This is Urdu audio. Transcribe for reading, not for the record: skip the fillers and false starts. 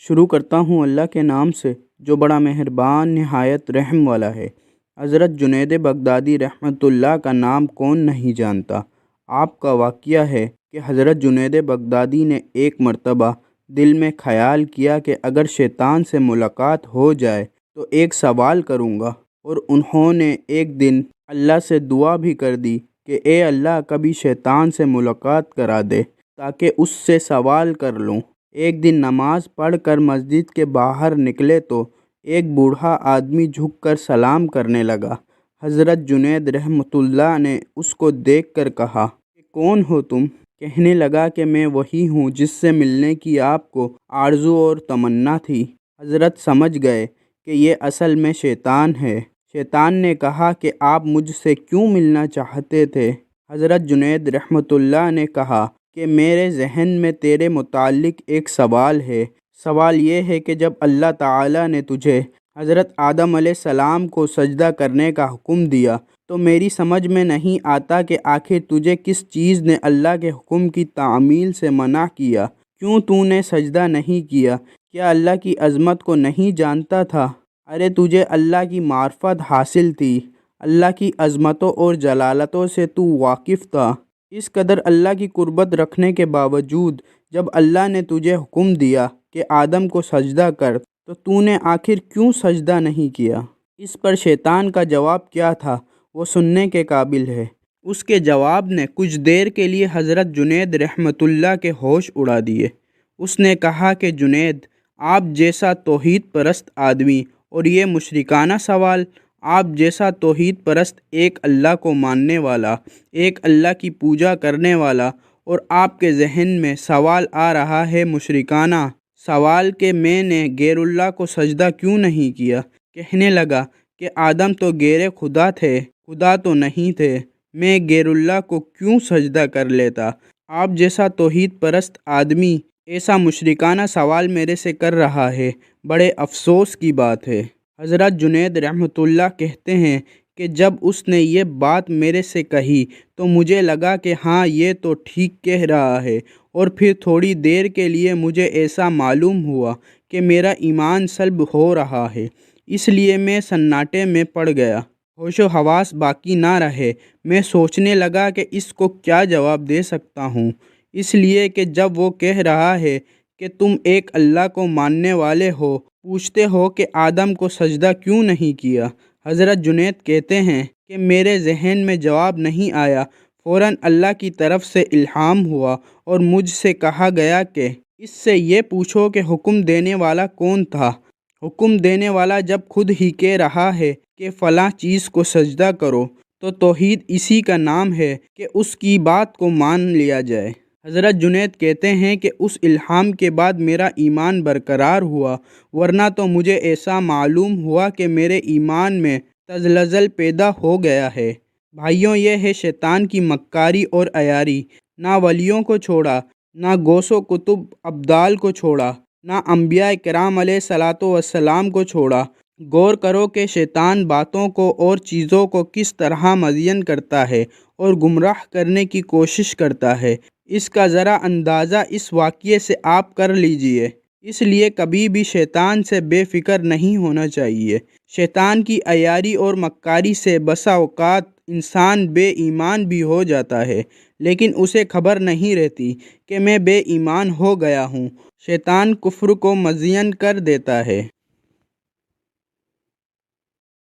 شروع کرتا ہوں اللہ کے نام سے جو بڑا مہربان نہایت رحم والا ہے۔ حضرت جنید بغدادی رحمۃ اللہ کا نام کون نہیں جانتا۔ آپ کا واقعہ ہے کہ حضرت جنید بغدادی نے ایک مرتبہ دل میں خیال کیا کہ اگر شیطان سے ملاقات ہو جائے تو ایک سوال کروں گا، اور انہوں نے ایک دن اللہ سے دعا بھی کر دی کہ اے اللہ کبھی شیطان سے ملاقات کرا دے تاکہ اس سے سوال کر لوں۔ ایک دن نماز پڑھ کر مسجد کے باہر نکلے تو ایک بوڑھا آدمی جھک کر سلام کرنے لگا۔ حضرت جنید رحمۃ اللہ نے اس کو دیکھ کر کہا کہ کون ہو تم؟ کہنے لگا کہ میں وہی ہوں جس سے ملنے کی آپ کو آرزو اور تمنا تھی۔ حضرت سمجھ گئے کہ یہ اصل میں شیطان ہے۔ شیطان نے کہا کہ آپ مجھ سے کیوں ملنا چاہتے تھے؟ حضرت جنید رحمۃ اللہ نے کہا کہ میرے ذہن میں تیرے متعلق ایک سوال ہے۔ سوال یہ ہے کہ جب اللہ تعالیٰ نے تجھے حضرت آدم علیہ السلام کو سجدہ کرنے کا حکم دیا تو میری سمجھ میں نہیں آتا کہ آخر تجھے کس چیز نے اللہ کے حکم کی تعمیل سے منع کیا؟ کیوں تو نے سجدہ نہیں کیا؟ کیا اللہ کی عظمت کو نہیں جانتا تھا؟ ارے تجھے اللہ کی معرفت حاصل تھی، اللہ کی عظمتوں اور جلالتوں سے تو واقف تھا۔ اس قدر اللہ کی قربت رکھنے کے باوجود جب اللہ نے تجھے حکم دیا کہ آدم کو سجدہ کر تو نے آخر کیوں سجدہ نہیں کیا؟ اس پر شیطان کا جواب کیا تھا وہ سننے کے قابل ہے۔ اس کے جواب نے کچھ دیر کے لیے حضرت جنید رحمۃ اللہ کے ہوش اڑا دیے۔ اس نے کہا کہ جنید، آپ جیسا توحید پرست آدمی اور یہ مشرکانہ سوال، آپ جیسا توحید پرست ایک اللہ کو ماننے والا، ایک اللہ کی پوجا کرنے والا، اور آپ کے ذہن میں سوال آ رہا ہے مشرکانہ سوال کہ میں نے غیر اللہ کو سجدہ کیوں نہیں کیا؟ کہنے لگا کہ آدم تو غیر خدا تھے، خدا تو نہیں تھے، میں غیر اللہ کو کیوں سجدہ کر لیتا؟ آپ جیسا توحید پرست آدمی ایسا مشرکانہ سوال میرے سے کر رہا ہے، بڑے افسوس کی بات ہے۔ حضرت جنید رحمۃ اللہ کہتے ہیں کہ جب اس نے یہ بات میرے سے کہی تو مجھے لگا کہ ہاں یہ تو ٹھیک کہہ رہا ہے، اور پھر تھوڑی دیر کے لیے مجھے ایسا معلوم ہوا کہ میرا ایمان سلب ہو رہا ہے، اس لیے میں سناٹے میں پڑ گیا، ہوش و حواس باقی نہ رہے۔ میں سوچنے لگا کہ اس کو کیا جواب دے سکتا ہوں، اس لیے کہ جب وہ کہہ رہا ہے کہ تم ایک اللہ کو ماننے والے ہو، پوچھتے ہو کہ آدم کو سجدہ کیوں نہیں کیا؟ حضرت جنید کہتے ہیں کہ میرے ذہن میں جواب نہیں آیا، فوراً اللہ کی طرف سے الہام ہوا اور مجھ سے کہا گیا کہ اس سے یہ پوچھو کہ حکم دینے والا کون تھا؟ حکم دینے والا جب خود ہی کہہ رہا ہے کہ فلاں چیز کو سجدہ کرو تو توحید اسی کا نام ہے کہ اس کی بات کو مان لیا جائے۔ حضرت جنید کہتے ہیں کہ اس الہام کے بعد میرا ایمان برقرار ہوا، ورنہ تو مجھے ایسا معلوم ہوا کہ میرے ایمان میں تزلزل پیدا ہو گیا ہے۔ بھائیوں، یہ ہے شیطان کی مکاری اور عیاری۔ نہ ولیوں کو چھوڑا، نہ غوث و کتب ابدال کو چھوڑا، نہ انبیاء کرام علیہ الصلاۃ والسلام کو چھوڑا۔ غور کرو کہ شیطان باتوں کو اور چیزوں کو کس طرح مزین کرتا ہے اور گمراہ کرنے کی کوشش کرتا ہے۔ اس کا ذرا اندازہ اس واقعے سے آپ کر لیجئے۔ اس لیے کبھی بھی شیطان سے بے فکر نہیں ہونا چاہیے۔ شیطان کی عیاری اور مکاری سے بسا اوقات انسان بے ایمان بھی ہو جاتا ہے، لیکن اسے خبر نہیں رہتی کہ میں بے ایمان ہو گیا ہوں۔ شیطان کفر کو مزین کر دیتا ہے۔